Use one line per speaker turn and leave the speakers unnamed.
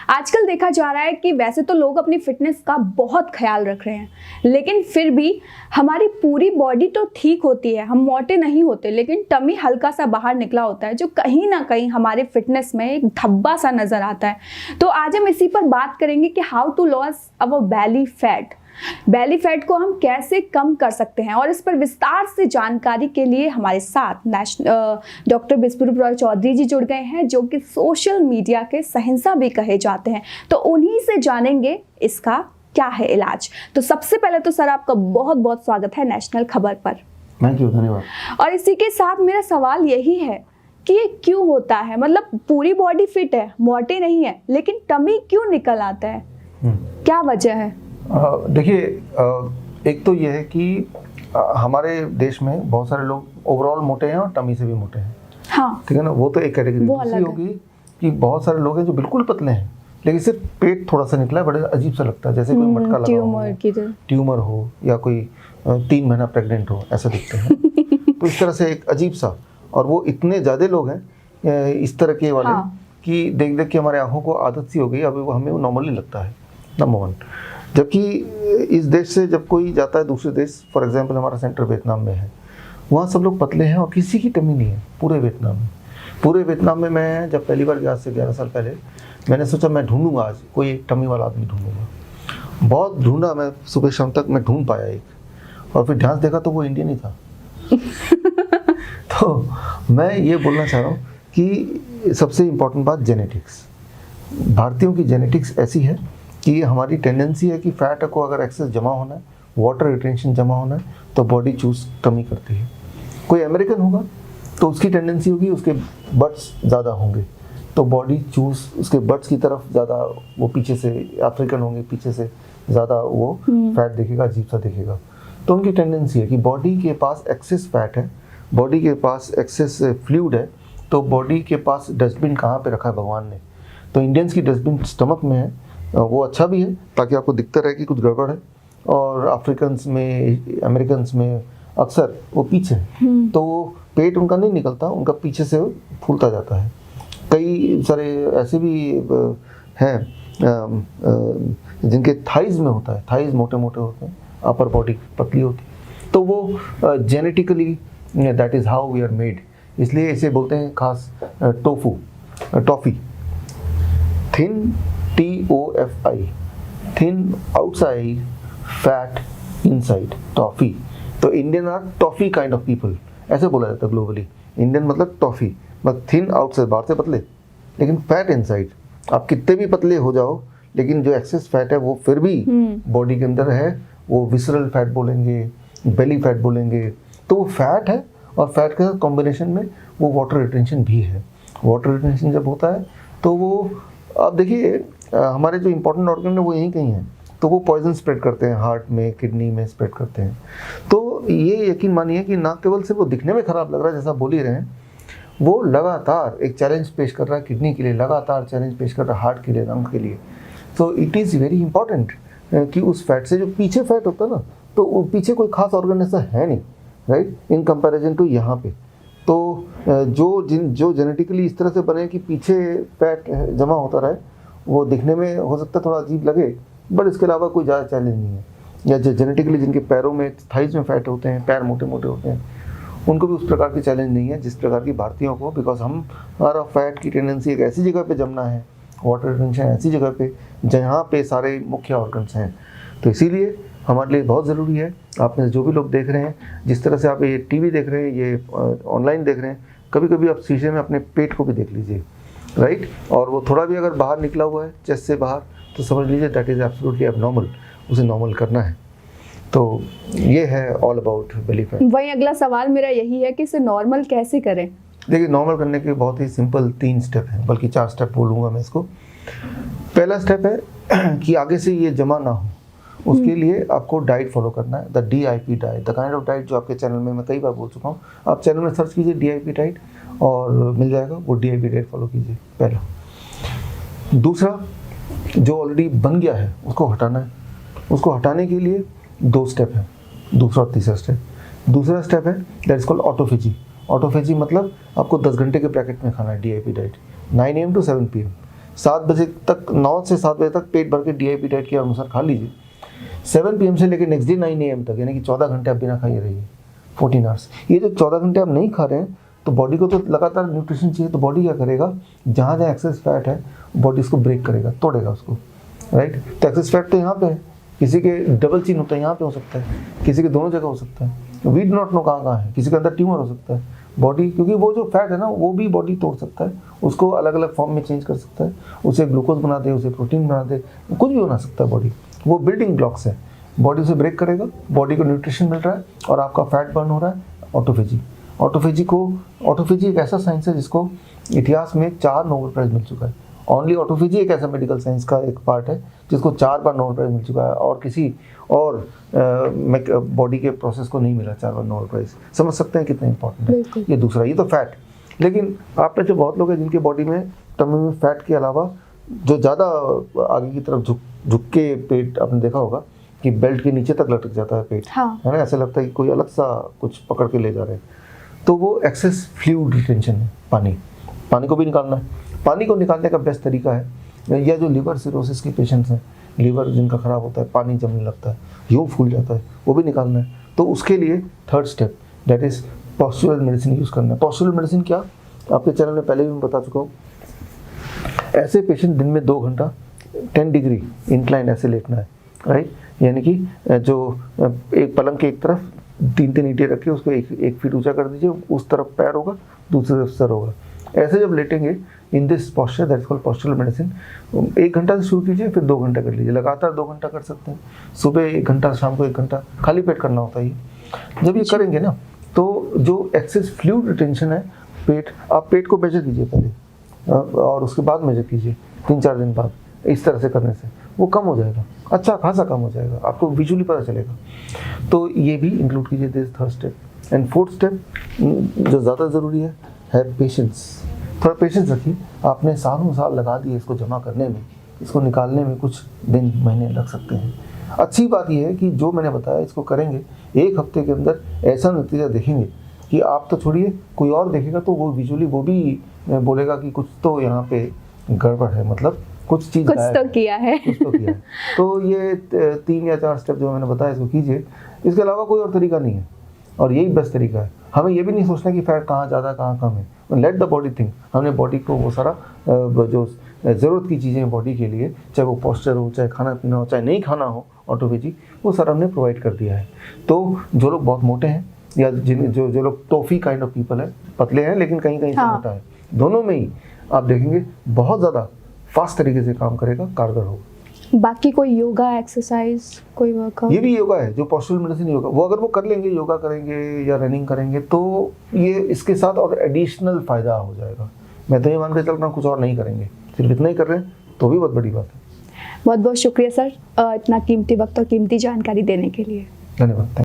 आजकल देखा जा रहा है कि वैसे तो लोग अपनी फिटनेस का बहुत ख्याल रख रहे हैं, लेकिन फिर भी हमारी पूरी बॉडी तो ठीक होती है, हम मोटे नहीं होते, लेकिन टमी हल्का सा बाहर निकला होता है जो कहीं ना कहीं हमारे फिटनेस में एक धब्बा सा नजर आता है। तो आज हम इसी पर बात करेंगे कि how to lose our belly fat को हम कैसे कम कर सकते हैं। और इस पर विस्तार से जानकारी के लिए हमारे साथ डॉक्टर बिस्वरूप रॉय चौधरी जी जुड़ गए हैं, जो कि सोशल मीडिया के शहंशाह भी कहे जाते हैं। तो उन्हीं से जानेंगे इसका क्या है इलाज। तो सबसे पहले तो सर आपका बहुत बहुत स्वागत है नेशनल खबर पर।
थैंक यू, धन्यवाद।
और इसी के साथ मेरा सवाल यही है कि ये क्यों होता है, मतलब पूरी बॉडी फिट है, मोटे नहीं है, लेकिन टमी क्यों निकल आता है, क्या वजह है?
देखिए, एक तो ये है कि हमारे देश में बहुत सारे लोग ओवरऑल मोटे हैं और टमी से भी मोटे हैं।
हाँ,
ठीक है ना, वो तो एक कैटेगरी। दूसरी होगी कि बहुत सारे लोग हैं जो बिल्कुल पतले हैं, लेकिन सिर्फ पेट थोड़ा सा निकला है, बड़े अजीब सा लगता है, जैसे कोई मटका लगा हो, ट्यूमर हो या कोई 3 महीना प्रेग्नेंट हो, ऐसा दिखते हैं। तो इस तरह से एक अजीब सा, और वो इतने ज़्यादा लोग हैं इस तरह के वाले, हाँ, कि देख देख के हमारे आँखों को आदत सी हो गई, अभी वो हमें वो नॉर्मली लगता है, नंबर 1। जबकि इस देश से जब कोई जाता है दूसरे देश, फॉर एग्जांपल हमारा सेंटर वियतनाम में है, वहाँ सब लोग पतले हैं और किसी की कमी नहीं है पूरे वियतनाम में। पूरे वियतनाम में मैं जब पहली बार गया, आज से 11 साल पहले, मैंने सोचा मैं ढूंढूंगा आज कोई एक टमी वाला आदमी ढूंढूंगा। बहुत ढूंढा मैं, सुबह शाम तक मैं ढूंढ पाया एक, और फिर ध्यान देखा तो वो इंडियन ही था। तो मैं ये बोलना चाह रहा हूँ कि सबसे इम्पोर्टेंट बात जेनेटिक्स। भारतीयों की जेनेटिक्स ऐसी है कि हमारी टेंडेंसी है कि फैट को अगर एक्सेस जमा होना है, वाटर रिटेंशन जमा होना है, तो बॉडी चूज कमी करती है। कोई अमेरिकन होगा तो उसकी टेंडेंसी होगी, उसके बट्स ज़्यादा होंगे, तो बॉडी चूज उसके बट्स की तरफ ज़्यादा, वो पीछे से अफ्रीकन होंगे, पीछे से ज़्यादा वो फैट दिखेगा, अजीब सा दिखेगा। तो उनकी टेंडेंसी है कि बॉडी के पास एक्सेस फैट है, बॉडी के पास एक्सेस फ्लूइड है, तो बॉडी के पास डस्टबिन कहाँ पे रखा है भगवान ने। तो इंडियंस की डस्टबिन स्टमक में है, वो अच्छा भी है ताकि आपको दिखता रहे कि कुछ गड़बड़ है, और अफ्रीकन्स में, अमेरिकन्स में अक्सर वो पीछे है, तो वो पेट उनका नहीं निकलता, उनका पीछे से फूलता जाता है। कई सारे ऐसे भी हैं जिनके थाइज में होता है, थाइज मोटे मोटे होते हैं, अपर बॉडी पतली होती है, तो वो genetically that is how we are made. इसलिए इसे बोलते हैं खास toffee, thin TOFI, thin outside, fat inside, toffee. तो Indian are toffee kind of people, ऐसे बोला जाता है ग्लोबली। इंडियन मतलब टॉफ़ी, मतलब थिन आउटसाइड, बाहर से पतले, लेकिन फैट इनसाइड। आप कितने भी पतले हो जाओ, लेकिन जो एक्सेस फैट है वो फिर भी बॉडी के अंदर है, वो विसरल फैट बोलेंगे, बेली फैट बोलेंगे। तो वो फैट है, और फैट के साथ कॉम्बिनेशन में वो वाटर रिटेंशन भी है। वाटर रिटेंशन जब होता है तो वो, आप देखिए हमारे जो इंपॉर्टेंट ऑर्गन है वो यहीं कहीं हैं, तो वो पॉइजन स्प्रेड करते हैं, हार्ट में, किडनी में स्प्रेड करते हैं। तो ये यकीन मानिए कि ना केवल से वो दिखने में ख़राब लग रहा है, जैसा बोल ही रहे हैं, वो लगातार एक चैलेंज पेश कर रहा है किडनी के लिए, लगातार चैलेंज पेश कर रहा है हार्ट के लिए, लंग के लिए। तो इट इज़ वेरी इंपॉर्टेंट कि उस फैट से, जो पीछे फैट होता है ना, तो वो पीछे कोई खास ऑर्गन ऐसा है नहीं, राइट, इन कंपैरिजन टू यहाँ पे। तो जो जेनेटिकली इस तरह से बने कि पीछे फैट जमा होता रहे, वो दिखने में हो सकता है थोड़ा अजीब लगे, बट इसके अलावा कोई ज़्यादा चैलेंज नहीं है। या जो जेनेटिकली जिनके पैरों में, थाइज में फैट होते हैं, पैर मोटे मोटे होते हैं, उनको भी उस प्रकार की चैलेंज नहीं है जिस प्रकार की भारतीयों को, बिकॉज हमारा फैट की टेंडेंसी एक ऐसी जगह पे जमना है, वाटर रिटेंशन ऐसी जगह पे जहाँ पे सारे मुख्य ऑर्गन्स हैं। तो इसीलिए हमारे लिए बहुत ज़रूरी है, आपने जो भी लोग देख रहे हैं, जिस तरह से आप ये टीवी देख रहे हैं, ये ऑनलाइन देख रहे हैं, कभी कभी आप शीशे में अपने पेट को भी देख लीजिए, राइट। और वो थोड़ा भी अगर बाहर निकला हुआ है चेस्ट से बाहर, तो समझ लीजिए दैट इज़ एब्सोल्युटली एबनॉर्मल, उसे नॉर्मल करना है। तो ये है ऑल अबाउट बेली फैट।
वही अगला सवाल मेरा यही है कि इसे नॉर्मल कैसे करें?
देखिए, नॉर्मल करने के बहुत ही सिंपल 3 स्टेप हैं, बल्कि 4 स्टेप बोलूँगा मैं इसको। पहला स्टेप है कि आगे से ये जमा ना हो, उसके लिए आपको डाइट फॉलो करना है, the DIP diet, the kind of diet जो आपके चैनल में मैं कई बार बोल चुका हूँ। आप चैनल में सर्च कीजिए DIP डाइट और मिल जाएगा, वो DIP डाइट फॉलो कीजिए, पहला। दूसरा, जो ऑलरेडी बन गया है उसको हटाना है। उसको हटाने के लिए 2 स्टेप है, दूसरा और तीसरा स्टेप। दूसरा स्टेप है that is called autophagy. Autophagy मतलब आपको 10 घंटे के ब्रैकेट में खाना है DIP diet, 9 AM to 7 PM। 7 बजे तक, 9 से 7 बजे तक पेट भर के DIP डाइट के अनुसार खा लीजिए। 7 PM से लेकर नेक्स्ट डे 9 AM तक, यानी कि 14 घंटे आप बिना खाए रहिए, 14 आवर्स। ये जो 14 घंटे आप नहीं खा रहे हैं तो बॉडी को तो लगातार न्यूट्रिशन चाहिए, तो बॉडी क्या करेगा, जहाँ जहाँ एक्सेस फैट है बॉडी इसको ब्रेक करेगा, तोड़ेगा उसको, राइट। तो एक्सेस फैट तो यहाँ पे है, किसी के डबल चिन होता है, यहाँ पे हो सकता है, किसी के दोनों जगह हो सकता है, वी डू नॉट नो कहाँ कहाँ है, किसी के अंदर ट्यूमर हो सकता है। बॉडी, क्योंकि वो जो फैट है ना वो भी बॉडी तोड़ सकता है, उसको अलग अलग फॉर्म में चेंज कर सकता है, उसे ग्लूकोज बना दे, उसे प्रोटीन बना दे, कुछ भी बना सकता है बॉडी। वो बिल्डिंग ब्लॉक्स है, बॉडी उसे ब्रेक करेगा, बॉडी को न्यूट्रिशन मिल रहा है और आपका फैट बर्न हो रहा है। ऑटोफेजी, ऑटोफेजी एक ऐसा साइंस है जिसको इतिहास में 4 नोबेल प्राइज मिल चुका है। ओनली ऑटोफेजी एक ऐसा मेडिकल साइंस का एक पार्ट है जिसको 4 बार नोबेल प्राइज मिल चुका है, और किसी और बॉडी के प्रोसेस को नहीं मिला 4 बार नोबेल प्राइज। समझ सकते हैं कितना इंपॉर्टेंट है ये। दूसरा, ये तो फैट। लेकिन आप में जो बहुत लोग हैं जिनके बॉडी में टमी में फैट के अलावा जो ज़्यादा आगे की तरफ झुक के पेट, आपने देखा होगा कि बेल्ट के नीचे तक लटक जाता है पेट,
हाँ।
है ना, ऐसा लगता है कि कोई अलग सा कुछ पकड़ के ले जा रहे हैं, तो वो एक्सेस फ्लूइड रिटेंशन है। पानी को भी निकालना है। पानी को निकालने का बेस्ट तरीका है, या जो लिवर सिरोसिस के पेशेंट्स हैं, लिवर जिनका ख़राब होता है, पानी जमने लगता है, यूँ फूल जाता है, वो भी निकालना है। तो उसके लिए 3rd step that is postural medicine use करना है। पॉस्चरल मेडिसिन क्या, आपके चैनल में पहले भी मैं बता चुका हूँ। ऐसे पेशेंट दिन में 2 घंटा 10 डिग्री इंक्लाइन ऐसे लेटना है, राइट। यानी कि जो एक पलंग के एक तरफ 3-3 ईंटें रखे, उसको 1 फीट ऊंचा कर दीजिए, उस तरफ पैर होगा, दूसरी तरफ सर होगा। ऐसे जब लेटेंगे in this posture, that is called postural medicine, 1 घंटा से शुरू कीजिए, फिर 2 घंटा कर लीजिए, लगातार 2 घंटा कर सकते हैं। सुबह 1 घंटा, शाम को 1 घंटा, खाली पेट करना होता है ये। जब ये करेंगे ना तो जो एक्सेस फ्लूइड रिटेंशन है पेट, आप पेट को मेजर कीजिए पहले और उसके बाद मेजर कीजिए 3-4 दिन बाद। इस तरह से करने से वो कम हो जाएगा, अच्छा खासा कम हो जाएगा, आपको विजुअली पता चलेगा। तो ये भी इंक्लूड कीजिए, this 3rd step. And 4th step जो ज़्यादा ज़रूरी है पेशेंस। थोड़ा पेशेंस रखिए। आपने सालों साल लगा दिए इसको जमा करने में, इसको निकालने में कुछ दिन महीने लग सकते हैं। अच्छी बात यह है कि जो मैंने बताया इसको करेंगे, 1 हफ्ते के अंदर ऐसा नतीजा देखेंगे कि आप तो छोड़िए, कोई और देखेगा तो वो विजुअली वो भी बोलेगा कि कुछ तो यहाँ पे गड़बड़ है, मतलब कुछ चीज़
कुछ तो किया है।
तो ये 3 या 4 स्टेप जो मैंने बताया इसको कीजिए। इसके अलावा कोई और तरीका नहीं है और यही बेस्ट तरीका है। हमें ये भी नहीं सोचना कि फैट कहाँ ज़्यादा कहाँ कम है। Let the body think. हमने बॉडी को वो सारा जो ज़रूरत की चीज़ें बॉडी के लिए, चाहे वो पॉस्चर हो, चाहे खाना पीना हो, चाहे नहीं खाना हो, ऑटोफेजी, वो सारा हमने प्रोवाइड कर दिया है। तो जो लोग बहुत मोटे हैं या जो लोग टॉफी काइंड ऑफ पीपल है, पतले हैं लेकिन कहीं कहीं से मोटा है, दोनों में ही आप देखेंगे बहुत ज़्यादा फास्ट तरीके से काम करेगा, कारगर होगा।
बाकी कोई योगा एक्सरसाइज, कोई वर्कआउट? ये
भी योगा है, जो पॉस्चरल मेडिसिन योगा, वो अगर वो कर लेंगे, योगा करेंगे या रनिंग करेंगे, तो ये इसके साथ और एडिशनल फ़ायदा हो जाएगा। मैं तो ये मान के चल रहा हूँ कुछ और नहीं करेंगे, सिर्फ इतना ही कर रहे हैं तो भी बहुत बड़ी बात है।
बहुत बहुत शुक्रिया सर, इतना कीमती वक्त और कीमती जानकारी देने के लिए।
धन्यवाद।